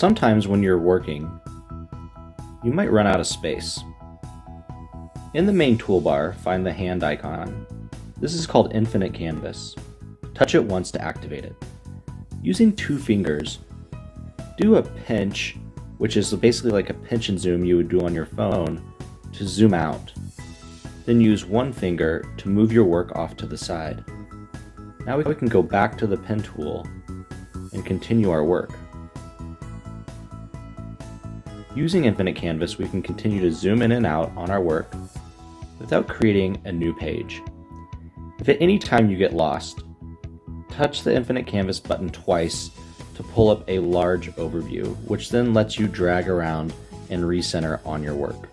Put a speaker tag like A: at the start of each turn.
A: Sometimes when you're working, you might run out of space. In the main toolbar, find the hand icon. This is called Infinite Canvas. Touch it once to activate it. Using 2 fingers, do a pinch, which is basically like a pinch and zoom you would do on your phone, to zoom out. Then use 1 finger to move your work off to the side. Now we can go back to the pen tool and continue our work. Using Infinite Canvas, we can continue to zoom in and out on our work without creating a new page. If at any time you get lost, touch the Infinite Canvas button twice to pull up a large overview, which then lets you drag around and recenter on your work.